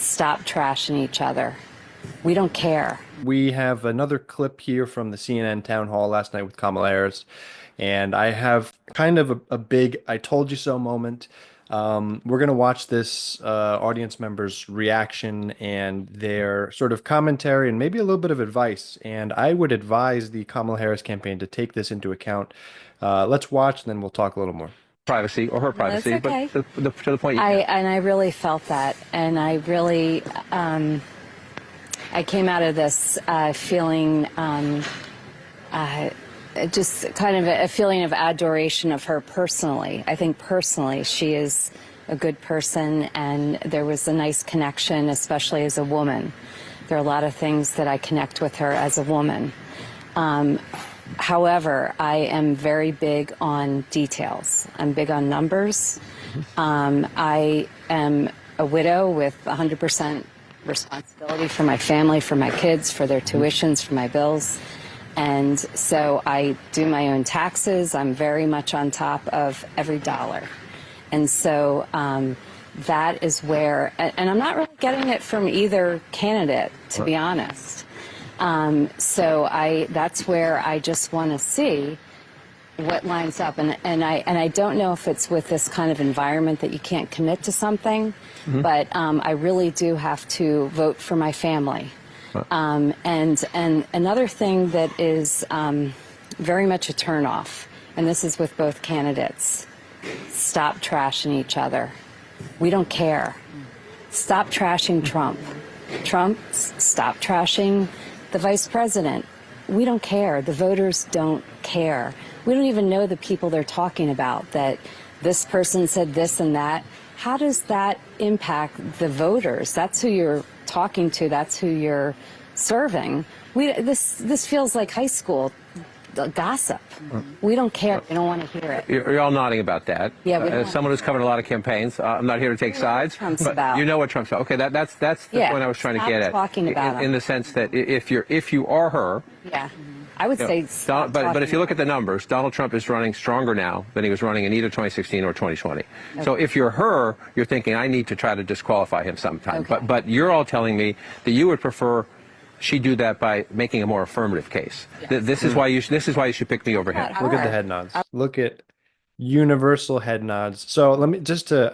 Stop trashing each other. We don't care. We have another clip here from the CNN town hall last night with Kamala Harris, and I have kind of a big "I told you so" moment. We're going to watch this audience member's reaction and their sort of commentary and maybe a little bit of advice. And I would advise the Kamala Harris campaign to take this into account. Let's watch, and then we'll talk a little more. Privacy or her privacy, That's okay. but to the point. I really felt that, and I really I came out of this feeling just kind of a feeling of adoration of her personally. I think personally she is a good person, and there was a nice connection, especially as a woman. There are a lot of things that I connect with her as a woman. However, I am very big on details. I'm big on numbers. I am a widow with 100% responsibility for my family, for my kids, for their tuitions, for my bills. And so I do my own taxes. I'm very much on top of every dollar. And so that is where, and I'm not really getting it from either candidate, to be honest. So that's where I just want to see what lines up, and I don't know if it's with this kind of environment that you can't commit to something, but I really do have to vote for my family. And another thing that is very much a turnoff, and this is with both candidates: stop trashing each other. We don't care. Stop trashing Trump. Trump, stop trashing the vice president. We don't care. The voters don't care. We don't even know the people they're talking about, that this person said this and that. How does that impact the voters? That's who you're talking to. That's who you're serving. This feels like high school gossip. We don't care. We don't want to hear it. You're all nodding about that. Yeah, as someone who's covered a lot of campaigns, I'm not here to take sides. Trump's but about. You know what Trump's about. Okay, that's the point I was trying to get at. Talking about in the sense that if you are her. Yeah. I would say but if you look at the numbers, Donald Trump is running stronger now than he was running in either 2016 or 2020. Okay. So if you're her, you're thinking, I need to try to disqualify him sometime. Okay. But you're all telling me that you would prefer she do that by making a more affirmative case. Yes. This is why you should pick me over him. Look at the head nods. Look at universal head nods. So let me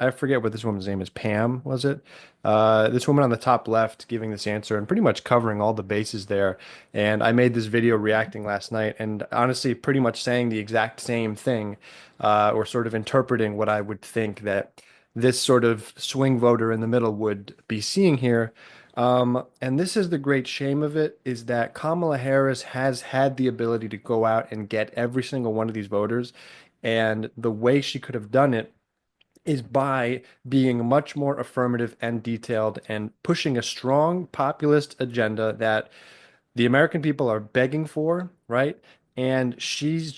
I forget what this woman's name is. Pam, was it? This woman on the top left giving this answer and pretty much covering all the bases there. And I made this video reacting last night and honestly pretty much saying the exact same thing, or sort of interpreting what I would think that this sort of swing voter in the middle would be seeing here. And this is the great shame of it, is that Kamala Harris has had the ability to go out and get every single one of these voters. And the way she could have done it is by being much more affirmative and detailed and pushing a strong populist agenda that the American people are begging for, right? And she's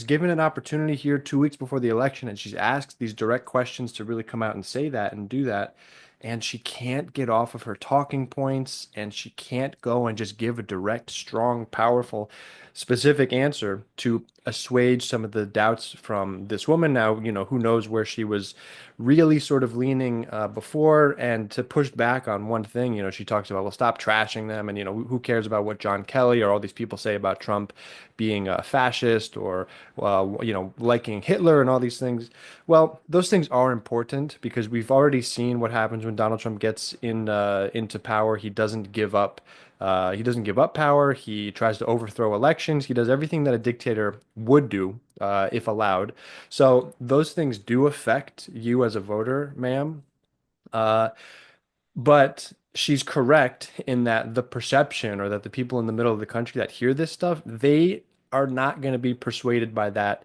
given an opportunity here 2 weeks before the election, and she's asked these direct questions to really come out and say that and do that. And she can't get off of her talking points, and she can't go and just give a direct, strong, powerful, specific answer to assuage some of the doubts from this woman. Now, who knows where she was really sort of leaning before, and to push back on one thing, she talks about, well, stop trashing them. And, who cares about what John Kelly or all these people say about Trump being a fascist or, liking Hitler and all these things. Well, those things are important because we've already seen what happens when Donald Trump gets into power. He doesn't give up. He doesn't give up power. He tries to overthrow elections. He does everything that a dictator would do if allowed. So those things do affect you as a voter, ma'am. But she's correct in that the perception, or that the people in the middle of the country that hear this stuff, they are not going to be persuaded by that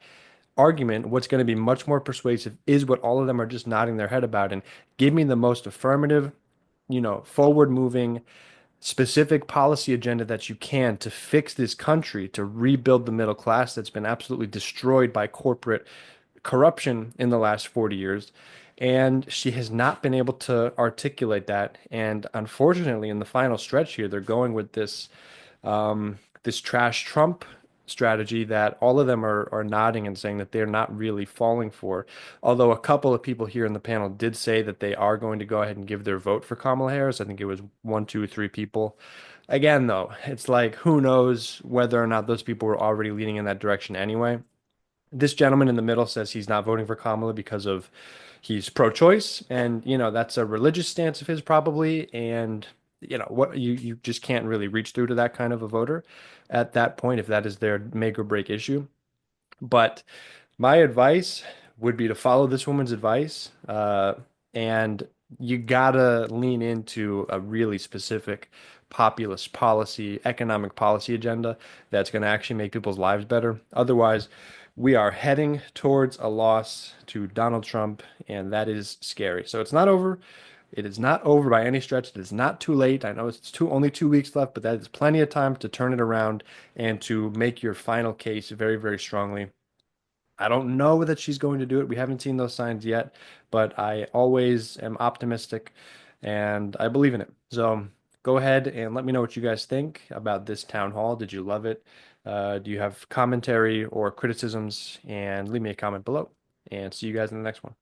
argument. What's going to be much more persuasive is what all of them are just nodding their head about, and give me the most affirmative, forward moving, specific policy agenda that you can to fix this country, to rebuild the middle class that's been absolutely destroyed by corporate corruption in the last 40 years. And she has not been able to articulate that. And unfortunately, in the final stretch here, they're going with this trash Trump strategy that all of them are nodding and saying that they're not really falling for. Although a couple of people here in the panel did say that they are going to go ahead and give their vote for Kamala Harris. I think it was one, two, three people. Again, though, it's like who knows whether or not those people were already leaning in that direction anyway. This gentleman in the middle says he's not voting for Kamala because of he's pro-choice, and that's a religious stance of his probably, and what you just can't really reach through to that kind of a voter at that point if that is their make or break issue. But my advice would be to follow this woman's advice, and you gotta lean into a really specific populist policy, economic policy agenda that's going to actually make people's lives better. Otherwise, we are heading towards a loss to Donald Trump, and that is scary. So it's not over. It is not over by any stretch. It is not too late. I know it's only 2 weeks left, but that is plenty of time to turn it around and to make your final case very, very strongly. I don't know that she's going to do it. We haven't seen those signs yet, but I always am optimistic and I believe in it. So go ahead and let me know what you guys think about this town hall. Did you love it? Do you have commentary or criticisms? And leave me a comment below. And see you guys in the next one.